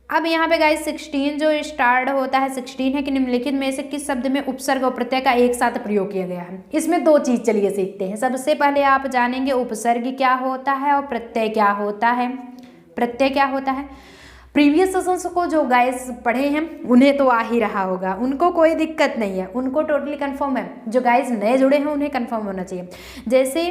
अब यहाँ पे गाइस 16 जो स्टार्ट होता है, 16 है कि निम्नलिखित में से किस शब्द में उपसर्ग और प्रत्यय का एक साथ प्रयोग किया गया है। इसमें दो चीज चलिए सीखते हैं। सबसे पहले आप जानेंगे उपसर्ग क्या होता है और प्रत्यय क्या होता है। प्रत्यय क्या होता है? प्रीवियस सेशंस को जो गाइस पढ़े हैं उन्हें तो आ ही रहा होगा, उनको कोई दिक्कत नहीं है, उनको टोटली कंफर्म है। जो गाइस नए जुड़े हैं उन्हें कंफर्म होना चाहिए। जैसे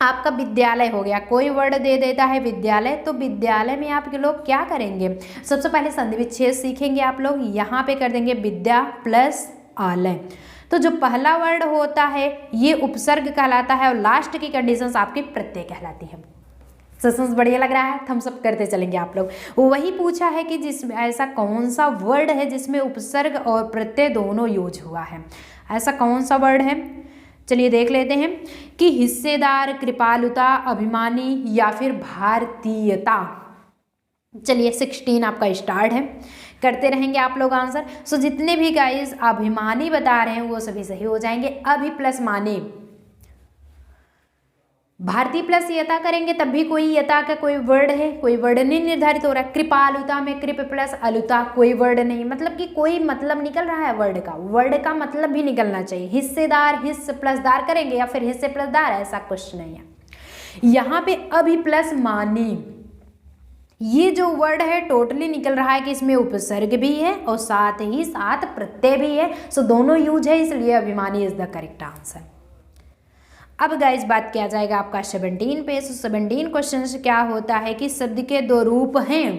आपका विद्यालय हो गया, कोई वर्ड दे देता है विद्यालय, तो विद्यालय में आप लोग क्या करेंगे? सबसे पहले संधि विच्छेद सीखेंगे आप लोग। यहाँ पे कर देंगे विद्या प्लस आलय। तो जो पहला वर्ड होता है ये उपसर्ग कहलाता है और लास्ट की कंडीशंस आपकी प्रत्यय कहलाती है। सेशंस बढ़िया लग रहा है, थम्स अप करते चलेंगे आप लोग। वही पूछा है कि जिसमें ऐसा कौन सा वर्ड है जिसमें उपसर्ग और प्रत्यय दोनों यूज हुआ है। ऐसा कौन सा वर्ड है? चलिए देख लेते हैं कि हिस्सेदार, कृपालुता, अभिमानी या फिर भारतीयता। चलिए 16 आपका स्टार्ट है, करते रहेंगे आप लोग आंसर। सो जितने भी गाइस अभिमानी बता रहे हैं वो सभी सही हो जाएंगे। अभि प्लस मानी, भारतीय प्लस यता करेंगे तब भी कोई यता का कोई वर्ड है, कोई वर्ड नहीं निर्धारित हो रहा है। कृपालुता में कृप प्लस अलुता कोई वर्ड नहीं, मतलब कि कोई मतलब निकल रहा है वर्ड का मतलब भी निकलना चाहिए। हिस्सेदार हिस्स प्लस दार करेंगे या फिर हिस्से प्लस दार, ऐसा कुछ नहीं है। यहाँ पे अभि प्लस मानी, ये जो वर्ड है टोटली निकल रहा है कि इसमें उपसर्ग भी है और साथ ही साथ प्रत्यय भी है। सो दोनों यूज है, इसलिए अभिमानी इज द करेक्ट आंसर। अब गाइस बात किया जाएगा आपका 17 पे। 17 क्वेश्चन क्या होता है कि शब्द के दो रूप हैं।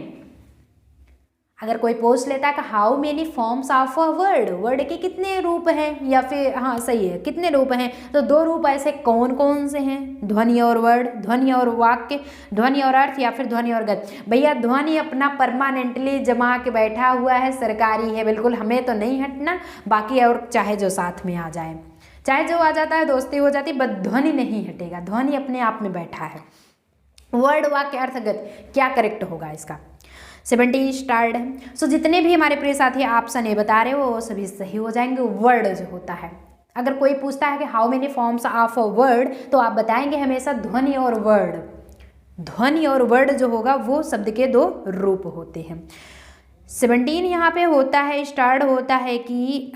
अगर कोई पूछ लेता है कि how many forms of a word, word के कितने रूप हैं, या फिर हाँ सही है कितने रूप हैं, तो 2 रूप ऐसे कौन कौन से हैं, ध्वनि और वर्ड, ध्वनि और वाक्य, ध्वनि और अर्थ, या फिर ध्वनि और गति। भैया ध्वनि अपना परमानेंटली जमा के बैठा हुआ है, सरकारी है, बिल्कुल हमें तो नहीं हटना, बाकी और चाहे जो साथ में आ जाए, चाहे जो आ जाता है दोस्ती हो जाती, बट ध्वनि नहीं हटेगा, ध्वनि अपने आप में बैठा है। वर्ड, वाक्य, अर्थ, गति, क्या करेक्ट होगा इसका? 70 स्टार्ट है। सो जितने भी हमारे प्रिय साथी ऑप्शन ए बता रहे हो वो सभी सही हो जाएंगे। वर्ड जो होता है, अगर कोई पूछता है कि how many forms of a word, तो आप बताएंगे हमेशा ध्वनि और वर्ड। ध्वनि और वर्ड जो होगा वो शब्द के 2 रूप होते हैं। 17 यहाँ पे होता है, स्टार्ट होता है कि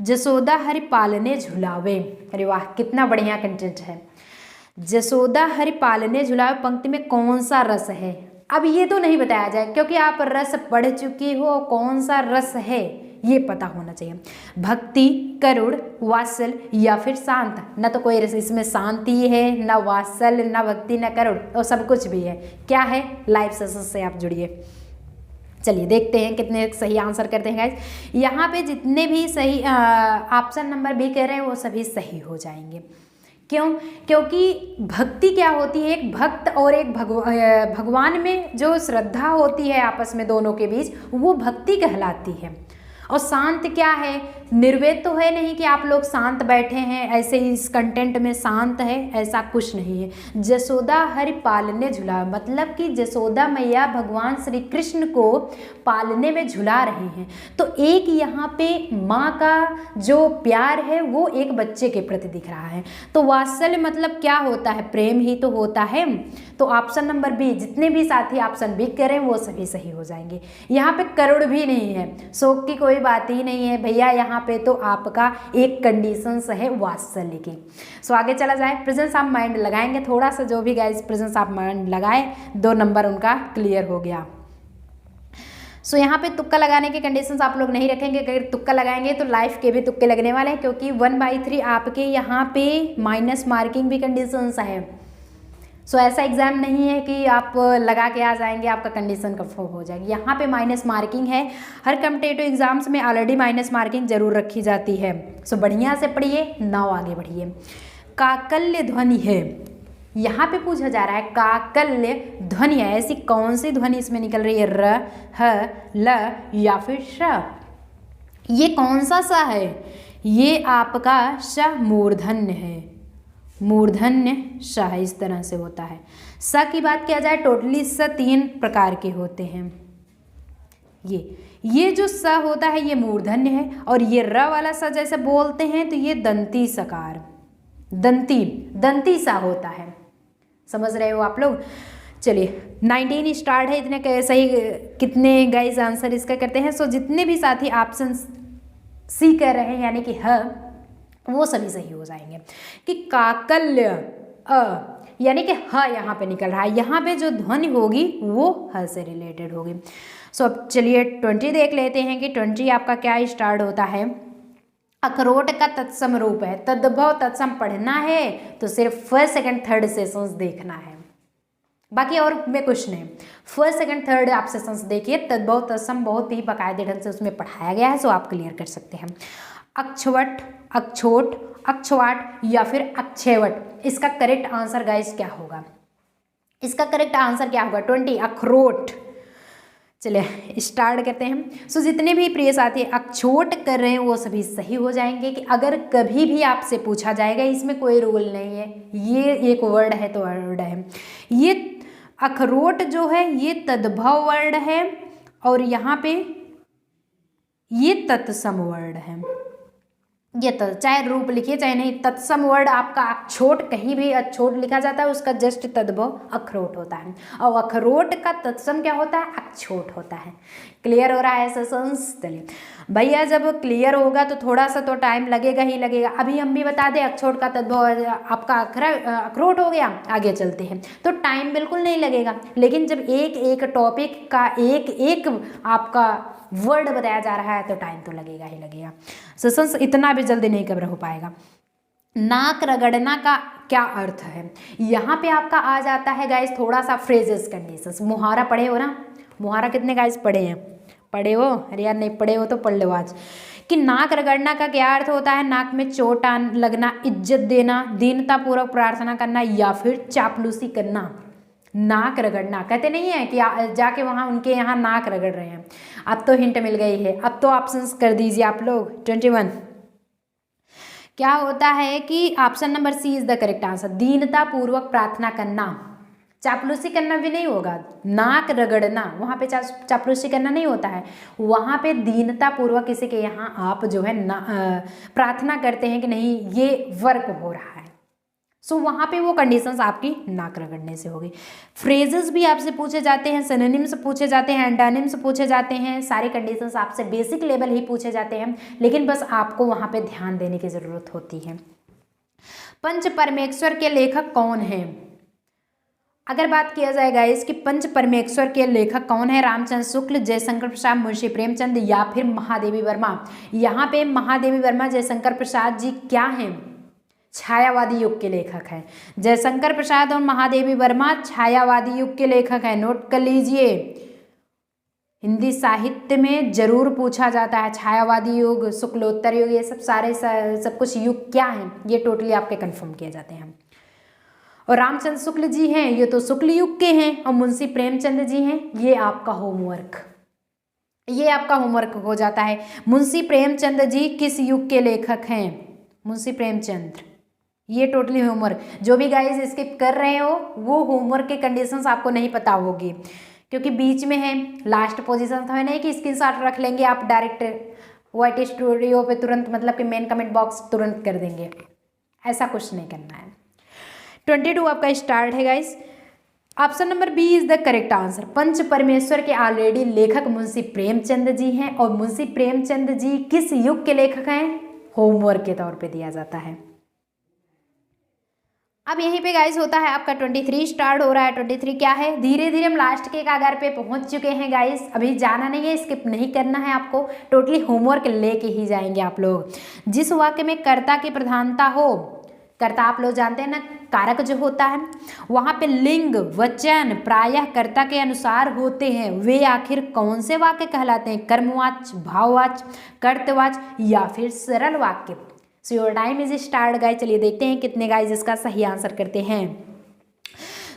जसोदा हरि पालने झुलावे। अरे वाह, कितना बढ़िया कंटेंट है। जसोदा हरि पालने झुलावे पंक्ति में कौन सा रस है? अब ये तो नहीं बताया जाए क्योंकि आप रस पढ़ चुकी हो, कौन सा रस है ये पता होना चाहिए। भक्ति, करुण, वात्सल्य या फिर शांत। न तो कोई रस इसमें शांति है, न वात्सल्य, न भक्ति, न करुण, और सब कुछ भी है। क्या है? लाइव सेशन से आप जुड़िए। चलिए देखते हैं कितने सही आंसर करते हैं गाइस। यहाँ पे जितने भी सही ऑप्शन नंबर बी कह रहे हैं वो सभी सही हो जाएंगे। क्यों? क्योंकि भक्ति क्या होती है? एक भक्त और एक भगवान में जो श्रद्धा होती है आपस में दोनों के बीच, वो भक्ति कहलाती है। और शांत क्या है? निर्वेद तो है नहीं कि आप लोग शांत बैठे हैं, ऐसे ही इस कंटेंट में शांत है, ऐसा कुछ नहीं है। जसोदा हरि पालने झुला, मतलब कि जसोदा मैया भगवान श्री कृष्ण को पालने में झुला रहे हैं। तो एक यहाँ पे माँ का जो प्यार है वो एक बच्चे के प्रति दिख रहा है। तो वात्सल्य मतलब क्या होता है? प्रेम ही तो होता है। तो ऑप्शन नंबर बी, जितने भी साथी ऑप्शन बी करें वो सभी सही हो जाएंगे। यहाँ पे करुण भी नहीं है, शोक की कोई बात ही नहीं है भैया, यहाँ पे तो आपका एक कंडीशन है वात्सल्य की। सो आगे चला जाए। प्रेजेंस ऑफ माइंड लगाएंगे थोड़ा सा, जो भी गाइस प्रेजेंस ऑफ माइंड लगाए 2 नंबर उनका क्लियर हो गया। सो यहाँ पे तुक्का लगाने के कंडीशंस आप लोग नहीं रखेंगे। अगर तुक्का लगाएंगे तो लाइफ के भी तुक्के लगने वाले हैं, क्योंकि 1/3 आपके यहाँ पे माइनस मार्किंग भी कंडीशंस है। सो ऐसा एग्जाम नहीं है कि आप लगा के आ जाएंगे आपका कंडीशन कंफर्म हो जाएगी। यहाँ पे माइनस मार्किंग है। हर कॉम्पिटिटिव एग्जाम्स में ऑलरेडी माइनस मार्किंग जरूर रखी जाती है। सो बढ़िया से पढ़िए, नाव आगे बढ़िए। काकल्य ध्वनि है, यहाँ पे पूछा जा रहा है काकल्य ध्वनि है, ऐसी कौन सी ध्वनि इसमें निकल रही है? र, ह, ल या फिर श? ये कौन सा सा है? ये आपका श मूर्धन्य है। मूर्धन्य श इस तरह से होता है। स की बात किया जाए टोटली स 3 प्रकार के होते हैं। ये जो स होता है ये मूर्धन्य है, और ये र वाला स जैसे बोलते हैं तो ये दंती सकार, दंती सा होता है। समझ रहे हो आप लोग? चलिए 19 स्टार्ट है। इतने सही कितने गाइस आंसर इसका करते हैं? सो जितने भी साथी ऑप्शन सी कर रहे हैं यानी कि ह, वो सभी सही हो जाएंगे। कि काकल्य यानी कि ह यहाँ पे निकल रहा है, यहाँ पे जो ध्वनि होगी वो ह से रिलेटेड होगी। सो अब चलिए 20 देख लेते हैं कि 20 आपका क्या स्टार्ट होता है। अखरोट का तत्सम रूप है। तद्भव तत्सम पढ़ना है तो सिर्फ फर्स्ट सेकंड थर्ड सेशंस देखना है, बाकी और में कुछ नहीं। फर्स्ट सेकंड थर्ड आप सेशंस देखिए, तद्भव तत्सम बहुत ही बाकायदे ढंग से उसमें पढ़ाया गया है, सो आप क्लियर कर सकते हैं। अक्षवट, अक्षोट, अक्षवाट या फिर अक्षयवट, इसका करेक्ट आंसर गाइस क्या होगा? इसका करेक्ट आंसर क्या होगा? 20 अखरोट। चलिए स्टार्ट करते हैं। सो जितने भी प्रिय साथी अक्षोट कर रहे हैं वो सभी सही हो जाएंगे। कि अगर कभी भी आपसे पूछा जाएगा, इसमें कोई रूल नहीं है, ये एक वर्ड है तो वर्ड है। ये अखरोट जो है ये तद्भव वर्ड है, और यहाँ पे ये तत्सम वर्ड है। ये चाहे रूप लिखिए चाहे नहीं, तत्सम वर्ड आपका अक्षोट, कहीं भी अक्षोट लिखा जाता है उसका जस्ट तद्भव अखरोट होता है, और अखरोट का तत्सम क्या होता है? अक्षोट होता है। क्लियर हो रहा है सेशंस? चलिए भैया जब क्लियर होगा तो थोड़ा सा तो टाइम लगेगा ही लगेगा। अभी हम भी बता दें अक्षोट का तद्भव आपका अखरोट हो गया, आगे चलते हैं तो टाइम बिल्कुल नहीं लगेगा। लेकिन जब एक एक टॉपिक का एक एक आपका वर्ड बताया जा रहा है तो टाइम तो लगेगा ही लगेगा। सेशंस इतना भी जल्दी नहीं कवर हो पाएगा। नाक रगड़ना का क्या अर्थ है? यहाँ पे आपका आ जाता है गाइस थोड़ा सा फ्रेजेस कंडीशंस। मुहारा पढ़े हो ना? मुहारा कितने गाइस पढ़े हैं? पढ़े हो? अरे यार नहीं पढ़े हो तो पढ़ लो आज। कि नाक रगड़ना का क्या अर्थ होता है? नाक में चोट लगना, इज्जत देना, दीनता पूर्वक प्रार्थना करना या फिर चापलूसी करना। नाक रगड़ना, कहते नहीं है कि जाके वहाँ उनके यहाँ नाक रगड़ रहे हैं। अब तो हिंट मिल गई है। अब तो ऑप्शंस कर दीजिए आप लोग। 21 क्या होता है कि option number C is the correct answer, दीनता पूर्वक प्रार्थना करना। चापलूसी करना भी नहीं होगा, नाक रगड़ना, वहाँ पे चापलूसी करना नहीं होता है, वहाँ पे दीनता पूर्वक किसी के यहाँ आप जो है प्रार्थना करते हैं कि नहीं ये वर्क हो रहा है। सो वहाँ पे वो कंडीशंस आपकी नाक रगड़ने से होगी। फ्रेजेस भी आपसे पूछे जाते हैं, सिनोनिम्स पूछे जाते हैं, एंटोनिम्स पूछे जाते हैं, सारे कंडीशंस आपसे बेसिक लेवल ही पूछे जाते हैं, लेकिन बस आपको वहाँ पे ध्यान देने की ज़रूरत होती है। पंच परमेश्वर के लेखक कौन हैं? अगर बात किया जाए गाइस कि पंच परमेश्वर के लेखक कौन है, रामचंद्र शुक्ल, जयशंकर प्रसाद, मुंशी प्रेमचंद या फिर महादेवी वर्मा। यहाँ पे महादेवी वर्मा, जयशंकर प्रसाद जी क्या हैं? छायावादी युग के लेखक हैं। जयशंकर प्रसाद और महादेवी वर्मा छायावादी युग के लेखक हैं। नोट कर लीजिए, हिंदी साहित्य में जरूर पूछा जाता है। छायावादी युग, शुक्लोत्तर युग, ये सब सारे सब कुछ युग क्या हैं, ये टोटली आपके कंफर्म किए जाते हैं। और रामचंद्र शुक्ल जी हैं, ये तो शुक्ल युग के हैं। और मुंशी प्रेमचंद जी हैं, ये आपका होमवर्क, ये आपका होमवर्क हो जाता है। मुंशी प्रेमचंद जी किस युग के लेखक हैं? मुंशी प्रेमचंद, ये टोटली होमवर्क। जो भी गाइस स्किप कर रहे हो वो होमवर्क के कंडीशंस आपको नहीं पता होगी, क्योंकि बीच में है, लास्ट पोजीशन था नहीं कि स्क्रीनशॉट रख लेंगे आप डायरेक्ट वाईटी स्टूडियो पे तुरंत, मतलब कि मेन कमेंट बॉक्स तुरंत कर देंगे, ऐसा कुछ नहीं करना है। 22 आपका स्टार्ट है guys. Option number B is the correct answer. Panch Parmeshwar के ऑलरेडी लेखक मुंशी प्रेमचंद जी हैं। और मुंशी प्रेमचंद जी किस युग के लेखक हैं? होमवर्क के तौर पे दिया जाता है। अब यहीं पे गाइस होता है आपका 23 स्टार्ट हो रहा है। 23 क्या है? धीरे धीरे हम लास्ट के कागार पे पहुंच चुके हैं गाइस। अभी जाना नहीं है, स्किप नहीं करना है आपको, टोटली होमवर्क लेके ही जाएंगे आप लोग। जिस वाक्य में कर्ता की प्रधानता हो, कर्ता आप लोग जानते हैं ना, कारक जो होता है, वहाँ पे लिंग वचन प्रायः कर्ता के अनुसार होते हैं, वे आखिर कौन से वाक्य कहलाते हैं? कर्मवाच्य, भाववाच्य, कर्तवाच्य या फिर सरल वाक्य। So your time is start guys. चलिए देखते हैं कितने गाइस इसका सही आंसर करते हैं।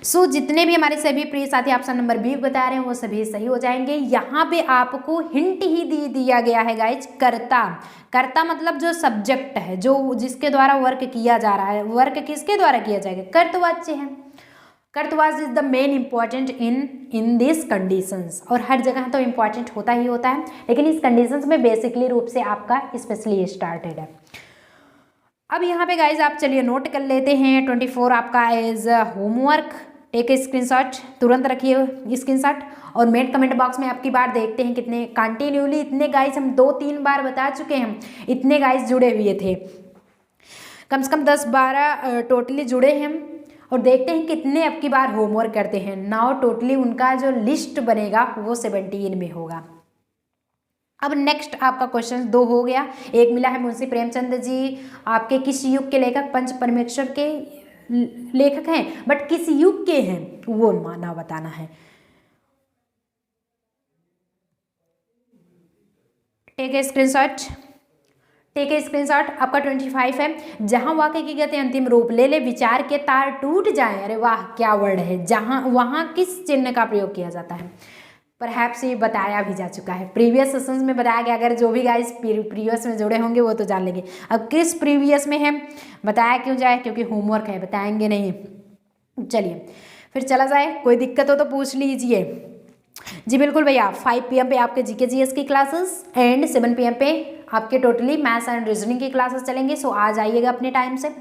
सो जितने भी हमारे सभी प्रिय साथी ऑप्शन नंबर बी बता रहे हैं वो सभी सही हो जाएंगे। यहाँ पे आपको हिंट ही दिया गया है गाइज, कर्ता। कर्ता मतलब जो सब्जेक्ट है, जो जिसके द्वारा वर्क किया जा रहा है। वर्क किसके द्वारा किया जाएगा? कर्तवाच्य है। कर्तवाच्य is the main important in this conditions. और हर जगह तो इंपॉर्टेंट होता ही होता है, लेकिन इस कंडीशंस में बेसिकली रूप से आपका स्पेशली स्टार्टेड है। अब यहाँ पे गाइज आप चलिए नोट कर लेते हैं। 24 आपका as homework. Take a screenshot, तुरंत रखिए स्क्रीनशॉट। और मेन कमेंट बॉक्स में आपकी बार देखते हैं कितने कंटिन्यूली, इतने गाइज हम 2-3 बार बता चुके हैं, इतने गाइज जुड़े हुए थे। कम से कम 10-12 टोटली जुड़े हैं। और देखते हैं कितने अब की बार होमवर्क करते हैं। नाउ टोटली उनका जो लिस्ट बनेगा वो 17 में होगा। अब नेक्स्ट आपका क्वेश्चन 2 हो गया। एक मिला है मुंशी प्रेमचंद जी आपके किस युग के लेखक? पंच परमेश्वर के लेखक हैं, बट किस युग के हैं वो माना बताना है। Take a screenshot, take a screenshot. आपका 25 है। जहां वाक्य की गति अंतिम रूप ले ले, विचार के तार टूट जाएं। अरे वाह क्या वर्ड है! जहां वहां किस चिन्ह का प्रयोग किया जाता है? परहैप्स ये बताया भी जा चुका है, प्रीवियस सेशंस में बताया गया। अगर जो भी गाइस प्रीवियस में जुड़े होंगे वो तो जान लेंगे। अब किस प्रीवियस में है बताया क्यों जाए? क्योंकि होमवर्क है, बताएंगे नहीं। चलिए फिर चला जाए, कोई दिक्कत हो तो पूछ लीजिए। जी बिल्कुल भैया, 5 PM पे आपके जीके जीएस की क्लासेस एंड 7 PM पे आपके टोटली मैथ्स एंड रीजनिंग की क्लासेस चलेंगे। सो आ जाइएगा अपने टाइम से।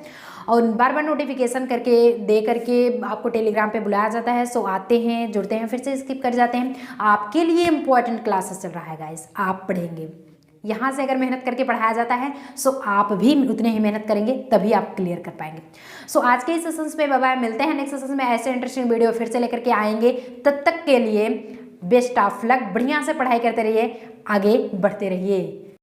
और बार बार नोटिफिकेशन करके दे करके आपको टेलीग्राम पे बुलाया जाता है। सो आते हैं, जुड़ते हैं, फिर से स्किप कर जाते हैं। आपके लिए इंपॉर्टेंट क्लासेस चल रहा है गाइस, आप पढ़ेंगे। यहाँ से अगर मेहनत करके पढ़ाया जाता है सो आप भी उतने ही मेहनत करेंगे, तभी आप क्लियर कर पाएंगे। सो आज के इस सेशंस में बाय बाय, मिलते हैं नेक्स्ट सेशंस में ऐसे इंटरेस्टिंग वीडियो फिर से लेकर के आएंगे। तब तक के लिए बेस्ट ऑफ लक, बढ़िया से पढ़ाई करते रहिए, आगे बढ़ते रहिए।